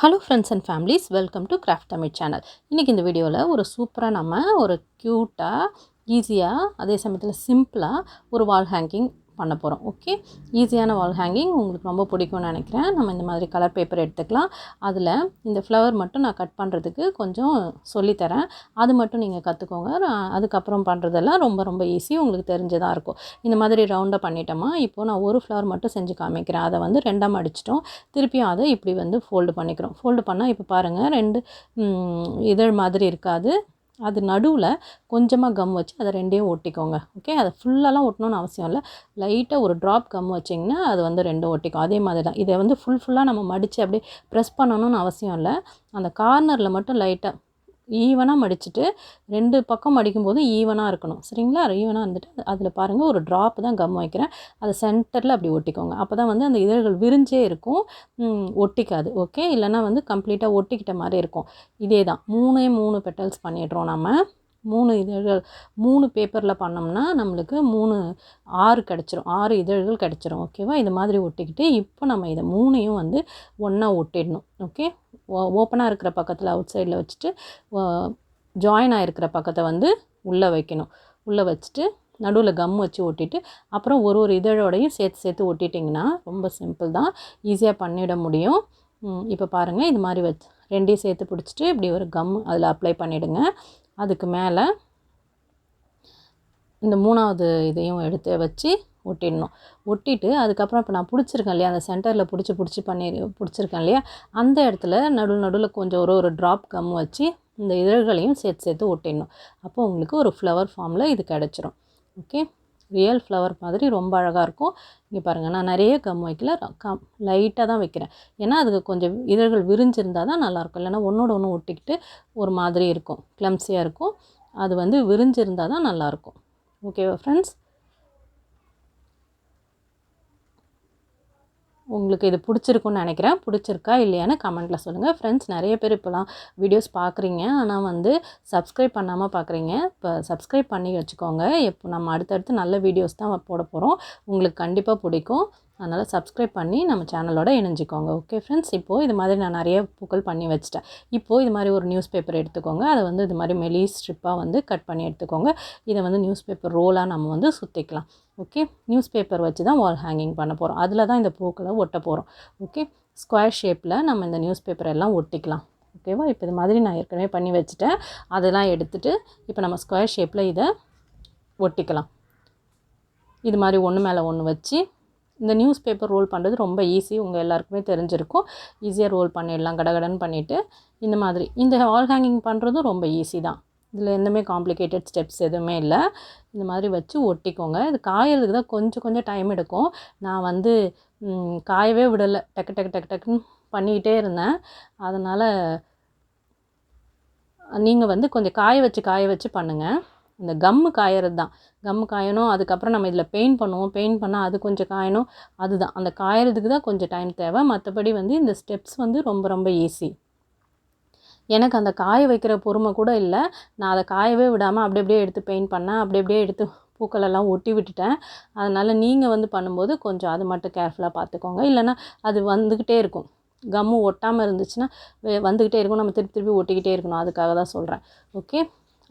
Hello friends and families, welcome to crafttamil channel. இன்னைக்கு இந்த வீடியோல ஒரு சூப்பரா நம்ம ஒரு கியூட்டா ஈஸியா அதே சமயத்துல சிம்பிளா ஒரு வால் ஹேங்கிங் பண்ண போறோம். ஓகே, ஈஸியான வால் ஹேங்கிங் உங்களுக்கு ரொம்ப பிடிக்கும்னு நினைக்கிறேன். நம்ம இந்த மாதிரி கலர் பேப்பர் எடுத்துக்கலாம். அதுல இந்த ஃப்ளவர் மட்டும் நான் கட் பண்றதுக்கு கொஞ்சம் சொல்லி தரேன். அது மட்டும் நீங்க கத்துக்கோங்க. அதுக்கு அப்புறம் பண்றதெல்லாம் ரொம்ப ஈஸி, உங்களுக்கு தெரிஞ்சதா இருக்கும். இந்த மாதிரி ரவுண்டா பண்ணிட்டோமா, இப்போ நான் ஒரு ஃப்ளவர் மட்டும் செஞ்சு காமிக்கிறேன். அதை வந்து ரெண்டா மடிச்சிட்டோம். திருப்பியும் அதை இப்படி வந்து ஃபோல்டு பண்ணிக்கிறோம். ஃபோல்டு பண்ணால் இப்போ பாருங்கள் ரெண்டு இதழ் மாதிரி இருக்காது. அது நடுவில் கொஞ்சமாக கம் வச்சு அதை ரெண்டையும் ஒட்டிக்கோங்க. ஓகே, அதை ஃபுல்லெல்லாம் ஒட்டணும்னு அவசியம் இல்லை. லைட்டாக ஒரு ட்ராப் கம் வச்சிங்கன்னா அது வந்து ரெண்டும் ஒட்டிக்கும். அதே மாதிரி தான் இதை வந்து ஃபுல்லாக நம்ம மடித்து அப்படியே ப்ரெஸ் பண்ணணும்னு அவசியம் இல்லை. அந்த கார்னரில் மட்டும் லைட்டாக ஈவனாக மடிச்சுட்டு ரெண்டு பக்கம் மடிக்கும்போது ஈவனாக இருக்கணும். சரிங்களா? ஈவனாக இருந்துட்டு அதில் பாருங்கள் ஒரு ட்ராப் தான் கம் வைக்கிறேன். அதை சென்டரில் அப்படி ஒட்டிக்கோங்க. அப்போ தான் வந்து அந்த இதழ்கள் விரிஞ்சே இருக்கும், ஒட்டிக்காது. ஓகே, இல்லைனா வந்து கம்ப்ளீட்டாக ஒட்டிக்கிட்ட மாதிரி இருக்கும். இதே தான் மூணு பெட்டல்ஸ் பண்ணிடுறோம். நம்ம 3 இதழ்கள் 3 பேப்பரில் பண்ணோம்னா நம்மளுக்கு 6 கிடச்சிரும். 6 இதழ்கள் கிடச்சிரும். ஓகேவா? இது மாதிரி ஒட்டிக்கிட்டு இப்போ நம்ம இதை 3ஐயும் வந்து ஒன்றா ஒட்டிடணும். ஓகே, ஓப்பனாக இருக்கிற பக்கத்தில் அவுட் சைடில் வச்சுட்டு ஜாயின் ஆகிருக்கிற பக்கத்தை வந்து உள்ளே வைக்கணும். உள்ளே வச்சுட்டு நடுவில் கம் வச்சு ஒட்டிட்டு அப்புறம் ஒரு இதழோடையும் சேர்த்து ஒட்டிட்டிங்கன்னா ரொம்ப சிம்பிள் தான், ஈஸியாக பண்ணிட முடியும். இப்போ பாருங்கள், இது மாதிரி வச்சு ரெண்டையும் சேர்த்து பிடிச்சிட்டு இப்படி ஒரு கம் அதில் அப்ளை பண்ணிவிடுங்க. அதுக்கு மேலே இந்த 3வது இதையும் எடுத்து வச்சு ஒட்டிடணும். ஒட்டிட்டு அதுக்கப்புறம் இப்போ நான் பிடிச்சிருக்கேன் இல்லையா, அந்த சென்டரில் பிடிச்சிருக்கேன் இல்லையா, அந்த இடத்துல நடுவில் கொஞ்சம் ஒரு ட்ராப் கம் வச்சு இந்த இதழ்களையும் சேர்த்து ஒட்டிடணும். அப்போ உங்களுக்கு ஒரு ஃப்ளவர் ஃபார்மில் இது கிடச்சிரும். ஓகே, ரியல் ஃப்ளவர் மாதிரி ரொம்ப அழகாக இருக்கும். இங்கே பாருங்கள், நான் நிறைய கம் வைக்கல, லைட்டாக தான் வைக்கிறேன். ஏன்னா அதுக்கு கொஞ்சம் இதழ்கள் விரிஞ்சிருந்தால் தான் நல்லாயிருக்கும். இல்லைனா ஒன்றோட ஒன்று ஒட்டிக்கிட்டு ஒரு மாதிரி இருக்கும், கிளம்ஸியாக இருக்கும். அது வந்து விரிஞ்சிருந்தால் தான் நல்லாயிருக்கும். ஓகேவா ஃப்ரெண்ட்ஸ்? உங்களுக்கு இது பிடிச்சிருக்குன்னு நினைக்கிறேன். பிடிச்சிருக்கா இல்லையான்னு கமெண்ட்டில் சொல்லுங்கள். ஃப்ரெண்ட்ஸ், நிறைய பேர் இப்போலாம் வீடியோஸ் பார்க்குறீங்க, ஆனால் வந்து சப்ஸ்கிரைப் பண்ணாமல் பார்க்குறீங்க. இப்போ சப்ஸ்கிரைப் பண்ணி வச்சுக்கோங்க. இப்போ நம்ம அடுத்தடுத்து நல்ல வீடியோஸ் தான் போட போகிறோம். உங்களுக்கு கண்டிப்பாக பிடிக்கும். அதனால் சப்ஸ்கிரைப் பண்ணி நம்ம சேனலோட இணைஞ்சிக்கோங்க. ஓகே ஃப்ரெண்ட்ஸ், இப்போது இது மாதிரி நான் நிறைய பூக்கள் பண்ணி வச்சிட்டேன். இப்போது இது மாதிரி ஒரு நியூஸ் பேப்பர் எடுத்துக்கோங்க. அதை வந்து இது மாதிரி மெலிஸ் ஸ்ட்ரிப்பாக வந்து கட் பண்ணி எடுத்துக்கோங்க. இதை வந்து நியூஸ் பேப்பர் ரோலாக நம்ம வந்து சுற்றிக்கலாம். ஓகே, நியூஸ் பேப்பர் வச்சு தான் வால் ஹேங்கிங் பண்ண போகிறோம். அதில் தான் இந்த பூக்களை ஒட்ட போகிறோம். ஓகே, ஸ்கொயர் ஷேப்பில் நம்ம இந்த நியூஸ் பேப்பர் எல்லாம் ஒட்டிக்கலாம். ஓகேவா? இப்போ இது மாதிரி நான் ஏற்கனவே பண்ணி வச்சுட்டேன். அதெல்லாம் எடுத்துகிட்டு இப்போ நம்ம ஸ்கொயர் ஷேப்பில் இதை ஒட்டிக்கலாம். இது மாதிரி ஒன்று மேலே ஒன்று வச்சு இந்த நியூஸ் பேப்பர் ரோல் பண்ணுறது ரொம்ப ஈஸி, உங்கள் எல்லாருக்குமே தெரிஞ்சிருக்கும். ஈஸியாக ரோல் பண்ணிடலாம், கடகடன்னு பண்ணிவிட்டு. இந்த மாதிரி இந்த வால் ஹேங்கிங் பண்ணுறதும் ரொம்ப ஈஸி தான். இதில் எந்தமே காம்ப்ளிகேட்டட் ஸ்டெப்ஸ் எதுவுமே இல்லை. இந்த மாதிரி வச்சு ஒட்டிக்கோங்க. இது காயறதுக்கு தான் கொஞ்சம் டைம் எடுக்கும். நான் வந்து காயவே விடலை, டக்குன்னு பண்ணிக்கிட்டே இருந்தேன். அதனால் நீங்கள் வந்து கொஞ்சம் காய வச்சு பண்ணுங்கள். இந்த கம்மு காயறது தான், கம்மு காயணும். அதுக்கப்புறம் நம்ம இதில் பெயிண்ட் பண்ணுவோம், பெயிண்ட் பண்ணால் அது கொஞ்சம் காயணும். அதுதான், அந்த காயறதுக்கு தான் கொஞ்சம் டைம் தேவை. மற்றபடி வந்து இந்த ஸ்டெப்ஸ் வந்து ரொம்ப ஈஸி. எனக்கு அந்த காய வைக்கிற பொறுமை கூட இல்லை. நான் அதை காயவே விடாமல் அப்படியே எடுத்து பெயிண்ட் பண்ணேன். அப்படியே எடுத்து பூக்களெல்லாம் ஒட்டி விட்டுட்டேன். அதனால் நீங்கள் வந்து பண்ணும்போது கொஞ்சம் அது மட்டும் கேர்ஃபுல்லாக பார்த்துக்கோங்க. இல்லைன்னா அது வந்துக்கிட்டே இருக்கும். கம்மு ஒட்டாமல் இருந்துச்சுன்னா வந்துக்கிட்டே இருக்கும், நம்ம திருப்பி ஒட்டிக்கிட்டே இருக்கணும். அதுக்காக தான் சொல்கிறேன். ஓகே,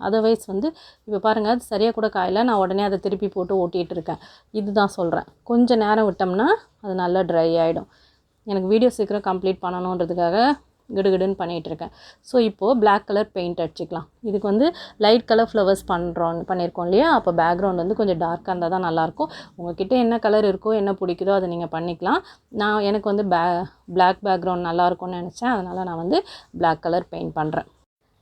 அதர்வைஸ் வந்து இப்போ பாருங்கள், அது சரியாக கூட காயலை. நான் உடனே அதை திருப்பி போட்டு ஓட்டிகிட்டு இருக்கேன். இதுதான் சொல்கிறேன், கொஞ்சம் நேரம் விட்டோம்னா அது நல்லா ட்ரை ஆகிடும். எனக்கு வீடியோ சீக்கிரம் கம்ப்ளீட் பண்ணணுன்றதுக்காக கிடுகிடுன்னு பண்ணிகிட்ருக்கேன். ஸோ இப்போது பிளாக் கலர் பெயிண்ட் அடிச்சிக்கலாம். இதுக்கு வந்து லைட் கலர் ஃப்ளவர்ஸ் பண்ணியிருக்கோம் இல்லையா, அப்போ பேக்ரவுண்ட் வந்து கொஞ்சம் டார்க்காக இருந்தால் தான் நல்லாயிருக்கும். உங்கள்கிட்ட என்ன கலர் இருக்கோ, என்ன பிடிக்குதோ அதை நீங்கள் பண்ணிக்கலாம். எனக்கு வந்து பிளாக் பேக்ரவுண்ட் நல்லாயிருக்கும்னு நினச்சேன். அதனால் நான் வந்து பிளாக் கலர் பெயிண்ட் பண்ணுறேன்.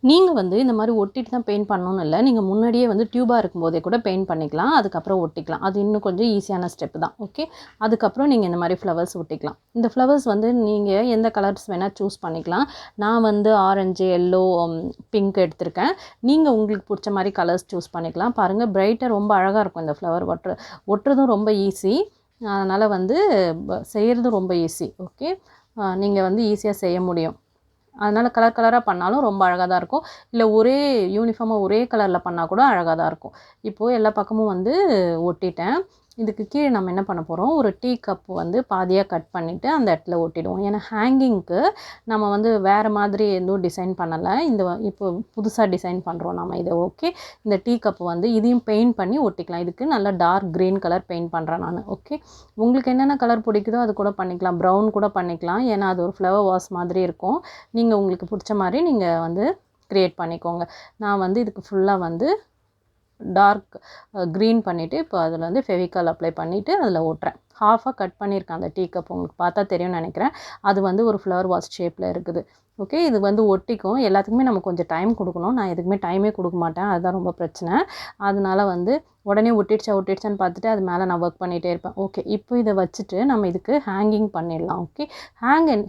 நீங்கள் வந்து இந்த மாதிரி ஒட்டிட்டு தான் பெயிண்ட் பண்ணணும்னு இல்லை, நீங்கள் முன்னாடியே வந்து டியூபாக இருக்கும்போதே கூட பெயிண்ட் பண்ணிக்கலாம். அதுக்கப்புறம் ஒட்டிக்கலாம். அது இன்னும் கொஞ்சம் ஈஸியான ஸ்டெப் தான். ஓகே, அதுக்கப்புறம் நீங்கள் இந்த மாதிரி ஃப்ளவர்ஸ் ஒட்டிக்கலாம். இந்த ஃப்ளவர்ஸ் வந்து நீங்கள் எந்த கலர்ஸ் வேணால் சூஸ் பண்ணிக்கலாம். நான் வந்து ஆரஞ்சு, எல்லோ, பிங்க் எடுத்திருக்கேன். நீங்கள் உங்களுக்கு பிடிச்ச மாதிரி கலர்ஸ் சூஸ் பண்ணிக்கலாம். பாருங்கள், பிரைட்டாக ரொம்ப அழகாக இருக்கும். இந்த ஃப்ளவர் ஒட்டுறதும் ரொம்ப ஈஸி. அதனால் வந்து செய்கிறதும் ரொம்ப ஈஸி. ஓகே, நீங்கள் வந்து ஈஸியாக செய்ய முடியும். அதனால் கலராக பண்ணாலும் ரொம்ப அழகாக தான் இருக்கும். இல்லை ஒரே யூனிஃபார்மாக ஒரே கலரில் பண்ணால் கூட அழகாக தான் இருக்கும். இப்போது எல்லா பக்கமும் வந்து ஒட்டிட்டேன். இதுக்கு கீழே நம்ம என்ன பண்ண போகிறோம், ஒரு டீ கப்பு வந்து பாதியாக கட் பண்ணிவிட்டு அந்த இடத்துல ஒட்டிடுவோம். ஏன்னா ஹேங்கிங்க்கு நம்ம வந்து வேறு மாதிரி எதுவும் டிசைன் பண்ணலை, இப்போ புதுசாக டிசைன் பண்ணுறோம் நம்ம இதை. ஓகே, இந்த டீ கப்பு வந்து இதையும் பெயிண்ட் பண்ணி ஒட்டிக்கலாம். இதுக்கு நல்லா டார்க் க்ரீன் கலர் பெயிண்ட் பண்ணுறேன் நான். ஓகே, உங்களுக்கு என்னென்ன கலர் பிடிக்குதோ அது கூட பண்ணிக்கலாம், ப்ரௌன் கூட பண்ணிக்கலாம். ஏன்னா அது ஒரு ஃப்ளவர் வாஸ் மாதிரி இருக்கும். நீங்கள் உங்களுக்கு பிடிச்ச மாதிரி நீங்கள் வந்து க்ரியேட் பண்ணிக்கோங்க. நான் வந்து இதுக்கு ஃபுல்லாக வந்து டார்க் க்ரீன் பண்ணிவிட்டு இப்போ அதில் வந்து ஃபெவிகால் அப்ளை பண்ணிவிட்டு அதில் ஓட்டுறேன். ஹாஃபாக கட் பண்ணியிருக்கேன் அந்த டீ கப், உங்களுக்கு பார்த்தா தெரியும்னு நினைக்கிறேன். அது வந்து ஒரு ஃப்ளவர் வாஸ் ஷேப்பில் இருக்குது. ஓகே, இது வந்து ஒட்டிக்கும். எல்லாத்துக்குமே நம்ம கொஞ்சம் டைம் கொடுக்கணும். நான் எதுக்குமே டைமே கொடுக்க மாட்டேன், அதுதான் ரொம்ப பிரச்சனை. அதனால வந்து உடனே ஒட்டிடுச்சான்னு பார்த்துட்டு அது மேலே நான் ஒர்க் பண்ணிகிட்டே இருப்பேன். ஓகே, இப்போ இதை வச்சுட்டு நம்ம இதுக்கு ஹேங்கிங் பண்ணிடலாம். ஓகே,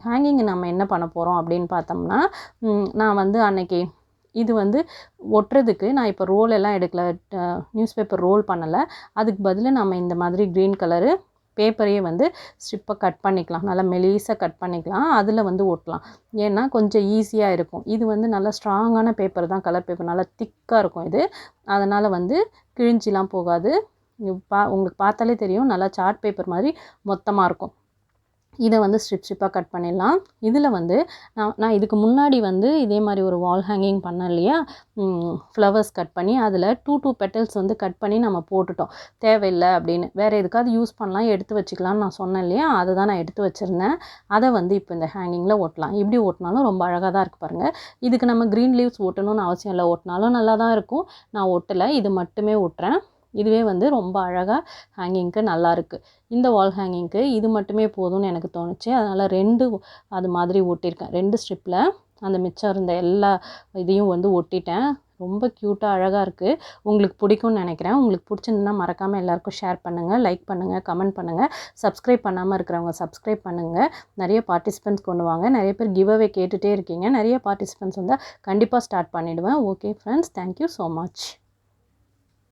ஹேங்கிங் நம்ம என்ன பண்ண போகிறோம் அப்படின்னு பார்த்தோம்னா, நான் வந்து அன்னைக்கு இது வந்து ஒட்டுறதுக்கு நான் இப்போ ரோல் எல்லாம் எடுக்கல, நியூஸ் பேப்பர் ரோல் பண்ணலை. அதுக்கு பதில் நம்ம இந்த மாதிரி க்ரீன் கலரு பேப்பரையே வந்து ஸ்ட்ரிப்பாக கட் பண்ணிக்கலாம், நல்லா மெலிசாக கட் பண்ணிக்கலாம், அதில் வந்து ஒட்டலாம். ஏன்னா கொஞ்சம் ஈஸியாக இருக்கும். இது வந்து நல்லா ஸ்ட்ராங்கான பேப்பர் தான், கலர் பேப்பர் நல்லா திக்காக இருக்கும் இது. அதனால் வந்து கிழிஞ்சிலாம் போகாது. உங்களுக்கு பார்த்தாலே தெரியும், நல்லா சார்ட் பேப்பர் மாதிரி மொத்தமாக இருக்கும். இதை வந்து ஸ்ட்ரிப்பாக கட் பண்ணிடலாம். இதில் வந்து நான் இதுக்கு முன்னாடி வந்து இதே மாதிரி ஒரு வால் ஹேங்கிங் பண்ணேன் இல்லையா, ஃப்ளவர்ஸ் கட் பண்ணி அதில் 2 பெட்டல்ஸ் வந்து கட் பண்ணி நம்ம போட்டுட்டோம். தேவையில்லை அப்படின்னு, வேறு எதுக்காவது யூஸ் பண்ணலாம், எடுத்து வச்சுக்கலாம்னு நான் சொன்னேன் இல்லையா, அதை தான் நான் எடுத்து வச்சுருந்தேன். அதை வந்து இப்போ இந்த ஹேங்கிங்கில் ஒட்டலாம். இப்படி ஓட்டினாலும் ரொம்ப அழகாக தான் இருக்குது பாருங்கள். இதுக்கு நம்ம க்ரீன் லீவ்ஸ் ஒட்டணும்னு அவசியம் இல்லை, ஒட்டினாலும் நல்லா தான் இருக்கும். நான் ஒட்டலை, இது மட்டுமே ஒட்டுறேன். இதுவே வந்து ரொம்ப அழகாக ஹேங்கிங்க்கு நல்லாயிருக்கு. இந்த வால் ஹேங்கிங்க்கு இது மட்டுமே போதும்னு எனக்கு தோணுச்சு. அதனால் 2 அது மாதிரி ஒட்டியிருக்கேன். 2 ஸ்ட்ரிப்பில் அந்த மிச்சம் இருந்த எல்லா இதையும் வந்து ஒட்டிட்டேன். ரொம்ப க்யூட்டாக அழகாக இருக்குது. உங்களுக்கு பிடிக்கும்னு நினைக்கிறேன். உங்களுக்கு பிடிச்சிருந்தா மறக்காமல் எல்லாேருக்கும் ஷேர் பண்ணுங்கள், லைக் பண்ணுங்கள், கமெண்ட் பண்ணுங்கள். சப்ஸ்கிரைப் பண்ணாமல் இருக்கிறவங்க சப்ஸ்கிரைப் பண்ணுங்கள். நிறைய பார்ட்டிசிபெண்ட்ஸ் கொண்டு வாங்க. நிறைய பேர் கிவ் அவே கேட்டுகிட்டே இருக்கீங்க. நிறைய பார்ட்டிசிபெண்ட்ஸ் வந்தால் கண்டிப்பாக ஸ்டார்ட் பண்ணிவிடுவேன். Okay friends, thank you so much.